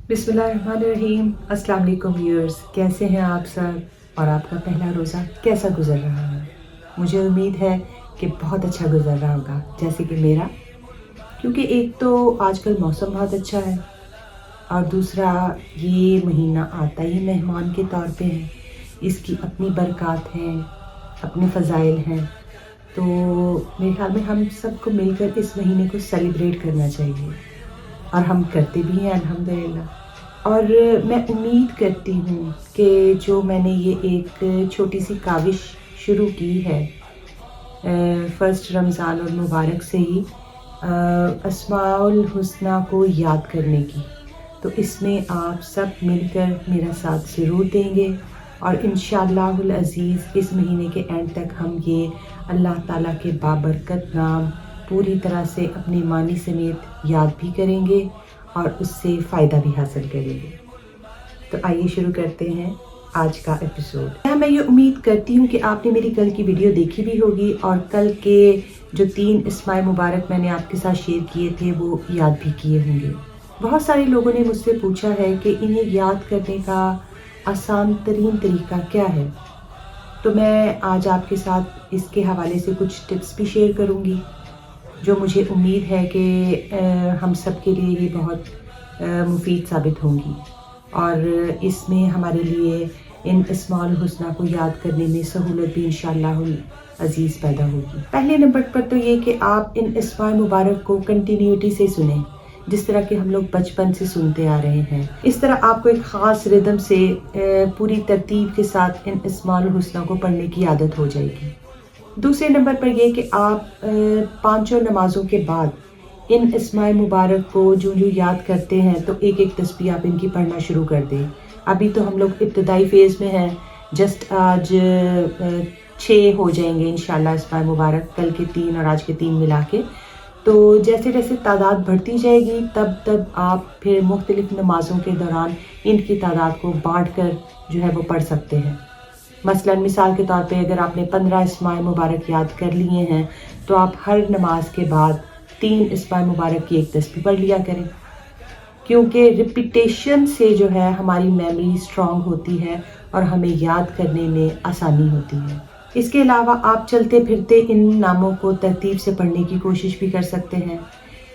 बिस्मिल्लाहिर्रहमानिर्रहीम। अस्सलाम वालेकुम व्यूअर्स, कैसे हैं आप सब और आपका पहला रोज़ा कैसा गुजर रहा है। मुझे उम्मीद है कि बहुत अच्छा गुजर रहा होगा जैसे कि मेरा, क्योंकि एक तो आजकल मौसम बहुत अच्छा है और दूसरा ये महीना आता ही मेहमान के तौर पे है। इसकी अपनी बरक़ात हैं, अपने फ़ज़ाइल हैं, तो मेरे ख़्याल में हम सबको मिलकर इस महीने को सेलिब्रेट करना चाहिए और हम करते भी हैं अल्हम्दुलिल्लाह। और मैं उम्मीद करती हूँ कि जो मैंने ये एक छोटी सी काविश शुरू की है फ़र्स्ट रमज़ान और मुबारक से ही अस्माउल हुस्ना को याद करने की, तो इसमें आप सब मिलकर मेरा साथ ज़रूर देंगे और इंशाअल्लाहुल अज़ीज़ इस महीने के एंड तक हम ये अल्लाह ताला के बाबरकत नाम पूरी तरह से अपने मानी समेत याद भी करेंगे और उससे फ़ायदा भी हासिल करेंगे। तो आइए शुरू करते हैं आज का एपिसोड। मैं ये उम्मीद करती हूँ कि आपने मेरी कल की वीडियो देखी भी होगी और कल के जो 3 इस्माए मुबारक मैंने आपके साथ शेयर किए थे वो याद भी किए होंगे। बहुत सारे लोगों ने मुझसे पूछा है कि इन्हें याद करने का आसान तरीन तरीका क्या है, तो मैं आज आपके साथ इसके हवाले से कुछ टिप्स भी शेयर करूँगी जो मुझे उम्मीद है कि हम सब के लिए ये बहुत मुफीद साबित होंगी और इसमें हमारे लिए इन अस्माउल हुस्ना को याद करने में सहूलत भी इंशाअल्लाहुल अज़ीज़ पैदा होगी। पहले नंबर पर तो ये कि आप इन अस्माए मुबारक को कंटिन्यूटी से सुनें, जिस तरह के हम लोग बचपन से सुनते आ रहे हैं। इस तरह आपको एक ख़ास रिदम से पूरी तरतीब के साथ इन अस्माउल हुस्ना को पढ़ने की आदत हो जाएगी। दूसरे नंबर पर यह कि आप पांचों नमाज़ों के बाद इन अस्माए मुबारक को जो याद करते हैं तो एक एक तस्बीह आप इनकी पढ़ना शुरू कर दें। अभी तो हम लोग इब्तदाई फ़ेज़ में हैं, जस्ट आज 6 हो जाएंगे इंशाअल्लाह अस्माए मुबारक, कल के 3 और आज के 3 मिला के। तो जैसे जैसे तादाद बढ़ती जाएगी तब तब आप फिर मुख्तलिफ नमाज़ों के दौरान इनकी तादाद को बाँट कर जो है वो पढ़ सकते हैं। मसलन मिसाल के तौर पे अगर आपने 15 इस्माए मुबारक याद कर लिए हैं तो आप हर नमाज के बाद 3 इस्माए मुबारक की एक तस्बीह पढ़ लिया करें, क्योंकि रिपीटेशन से जो है हमारी मेमोरी स्ट्रॉन्ग होती है और हमें याद करने में आसानी होती है। इसके अलावा आप चलते फिरते इन नामों को तरतीब से पढ़ने की कोशिश भी कर सकते हैं।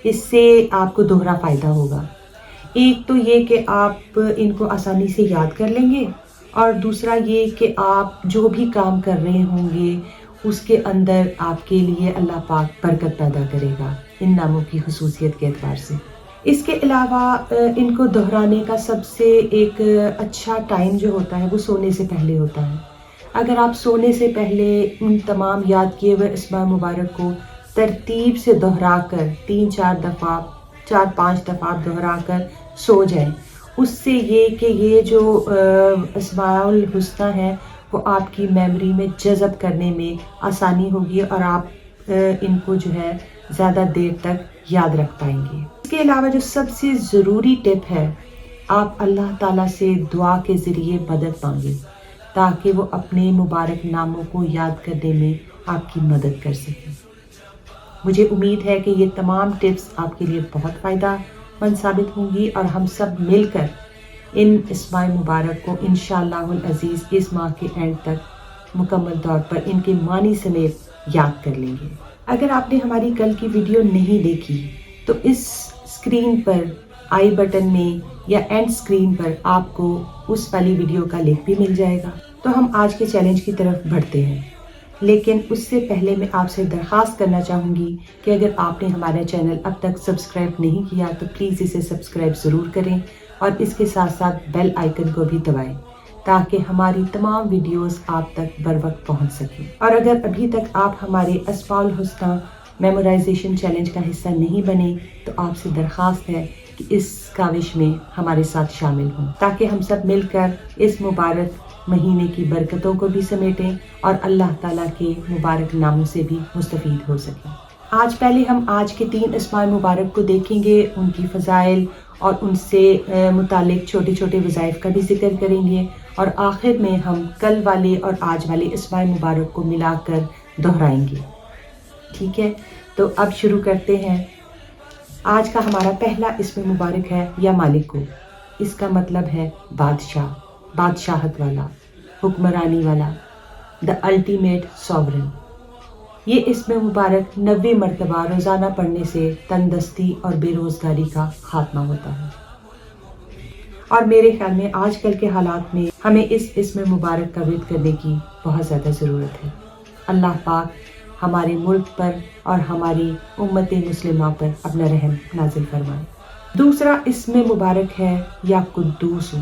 इससे आपको दोहरा फ़ायदा होगा। एक तो ये कि आप इनको आसानी से याद कर लेंगे और दूसरा ये कि आप जो भी काम कर रहे होंगे उसके अंदर आपके लिए अल्लाह पाक बरकत पैदा करेगा इन नामों की खुसूसियत के एतबार से। इसके अलावा इनको दोहराने का सबसे एक अच्छा टाइम जो होता है वो सोने से पहले होता है। अगर आप सोने से पहले उन तमाम याद किए हुए इस्माए मुबारक को तरतीब से दोहरा कर 3-4 दफ़ा 4-5 दफ़ा दोहरा कर सो जाएं, उससे ये कि ये जो अस्माउल हुस्ना है वो आपकी मेमोरी में जज़ब करने में आसानी होगी और आप इनको जो है ज़्यादा देर तक याद रख पाएंगे। इसके अलावा जो सबसे ज़रूरी टिप है, आप अल्लाह ताला से दुआ के ज़रिए मदद मांगें ताकि वो अपने मुबारक नामों को याद करने में आपकी मदद कर सकें। मुझे उम्मीद है कि ये तमाम टिप्स आपके लिए बहुत फ़ायदेमंद साबित होंगी और हम सब मिलकर इन इस्माए मुबारक को इंशाअल्लाहुल अज़ीज़ इस माह के एंड तक मुकम्मल तौर पर इनके मानी समेत याद कर लेंगे। अगर आपने हमारी कल की वीडियो नहीं देखी तो इस स्क्रीन पर आई बटन में या एंड स्क्रीन पर आपको उस वाली वीडियो का लिंक भी मिल जाएगा। तो हम आज के चैलेंज की तरफ बढ़ते हैं, लेकिन उससे पहले मैं आपसे दरख्वास्त करना चाहूँगी कि अगर आपने हमारा चैनल अब तक सब्सक्राइब नहीं किया तो प्लीज़ इसे सब्सक्राइब ज़रूर करें और इसके साथ साथ बेल आइकन को भी दबाएं ताकि हमारी तमाम वीडियोस आप तक बर वक्त पहुँच सकें। और अगर अभी तक आप हमारे अस्माउल हुस्ना मेमोराइजेशन चैलेंज का हिस्सा नहीं बने तो आपसे दरख्वास्त है कि इस काविश में हमारे साथ शामिल हों ताकि हम सब मिलकर इस मुबारक महीने की बरकतों को भी समेटें और अल्लाह ताला के मुबारक नामों से भी मुस्तफ़ीद हो सकें। आज पहले हम आज के 3 इस्माए मुबारक को देखेंगे, उनकी फ़ज़ाइल और उनसे मुतालिक छोटे छोटे वज़ाइफ का भी जिक्र करेंगे और आखिर में हम कल वाले और आज वाले इस्माए मुबारक को मिलाकर दोहराएंगे। ठीक है, तो अब शुरू करते हैं। आज का हमारा पहला इस्म मुबारक है या मालिक को। اس کا مطلب ہے بادشاہ، بادشاہت والا، حکمرانی والا، دا الٹیمیٹ سوورن۔ یہ اسم مبارک 90 مرتبہ روزانہ پڑھنے سے تندرستی اور بے روزگاری کا خاتمہ ہوتا ہے۔ اور میرے خیال میں آج کل کے حالات میں ہمیں اس اسم مبارک کا ورد کرنے کی بہت زیادہ ضرورت ہے۔ اللہ پاک ہمارے ملک پر اور ہماری امت مسلمہ پر اپنا رحم نازل فرمائے۔ دوسرا اسم مبارک ہے یا قدوس۔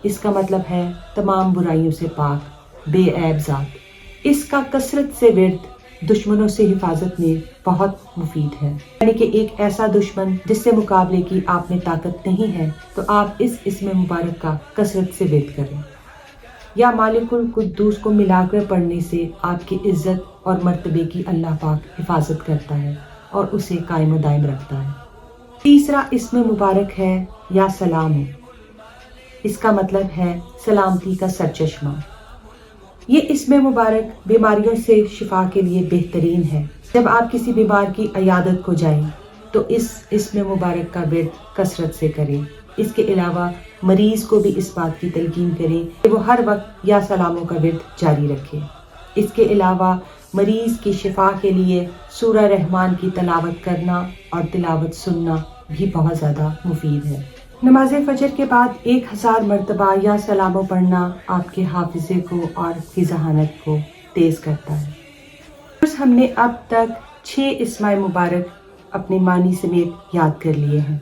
اس کا مطلب ہے تمام برائیوں سے پاک، بے عیب ذات۔ اس کا کثرت سے ورد دشمنوں سے حفاظت میں بہت مفید ہے، یعنی کہ ایک ایسا دشمن جس سے مقابلے کی آپ میں طاقت نہیں ہے تو آپ اس اسم مبارک کا کثرت سے ورد کریں۔ یا مالک القدوس کو ملا کر پڑھنے سے آپ کی عزت اور مرتبے کی اللہ پاک حفاظت کرتا ہے اور اسے قائم و دائم رکھتا ہے۔ تیسرا اسم مبارک ہے یا سلام۔ اس کا مطلب ہے سلامتی کا سرچشمہ۔ یہ اسم مبارک بیماریوں سے شفا کے لیے بہترین ہے۔ جب آپ کسی بیمار کی عیادت کو جائیں تو اس اسم مبارک کا ورد کثرت سے کریں۔ اس کے علاوہ مریض کو بھی اس بات کی تلقین کریں کہ وہ ہر وقت یا سلاموں کا ورد جاری رکھے۔ اس کے علاوہ مریض کی شفا کے لیے سورہ رحمان کی تلاوت کرنا اور تلاوت سننا بھی بہت زیادہ مفید ہے۔ نماز فجر کے بعد 1000 مرتبہ یا سلاموں پڑھنا آپ کے حافظے کو اور کی ذہانت کو تیز کرتا ہے۔ ہم نے اب تک 6 اسماء مبارک اپنے معنی سمیت یاد کر لیے ہیں،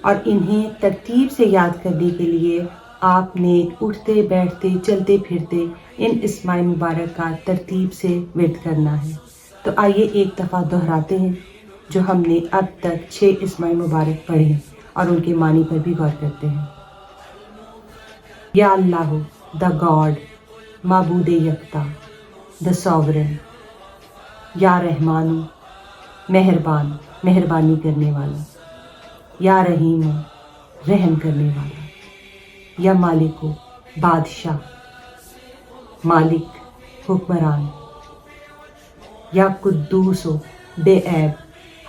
اور انہیں ترتیب سے یاد کرنے کے لیے آپ نے اٹھتے بیٹھتے چلتے پھرتے ان اسماء مبارک کا ترتیب سے ورد کرنا ہے۔ تو آئیے ایک دفعہ دہراتے ہیں جو ہم نے اب تک 6 اسماء مبارک پڑھے اور ان کے معنی پر بھی غور کرتے ہیں۔ یا اللہ، دا گاڈ، معبود یکتا، دا سوورن۔ یا رحمان، مہربان، مہربانی کرنے والا۔ یا رحیم، رحم کرنے والا۔ یا مالک، بادشاہ، مالک، حکمران۔ یا قدوس، بے عیب،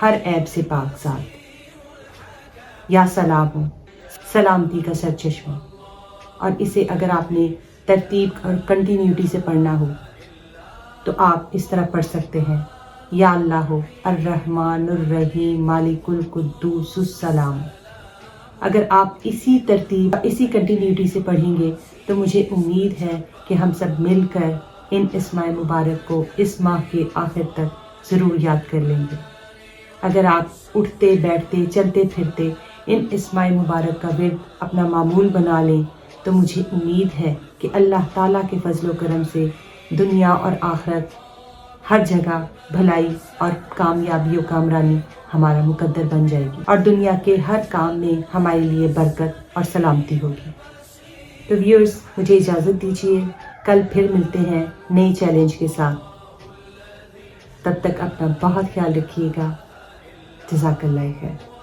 ہر عیب سے پاک ذات۔ یا سلام، سلامتی کا سرچشمہ۔ اور اسے اگر آپ نے ترتیب اور کنٹینیوٹی سے پڑھنا ہو تو آپ اس طرح پڑھ سکتے ہیں: یا اللہ الرحمن الرحیم مالک القدوس السلام۔ اگر آپ اسی ترتیب اسی کنٹینیوٹی سے پڑھیں گے تو مجھے امید ہے کہ ہم سب مل کر ان اسماء مبارک کو اس ماہ کے آخر تک ضرور یاد کر لیں گے۔ اگر آپ اٹھتے بیٹھتے چلتے پھرتے ان اسماء مبارک کا ورد اپنا معمول بنا لیں تو مجھے امید ہے کہ اللہ تعالیٰ کے فضل و کرم سے دنیا اور آخرت ہر جگہ بھلائی اور کامیابی و کامرانی ہمارا مقدر بن جائے گی، اور دنیا کے ہر کام میں ہمارے لیے برکت اور سلامتی ہوگی۔ تو ویورز، مجھے اجازت دیجیے، کل پھر ملتے ہیں نئے چیلنج کے ساتھ۔ تب تک اپنا بہت خیال رکھیے گا۔ جزاک اللہ خیر۔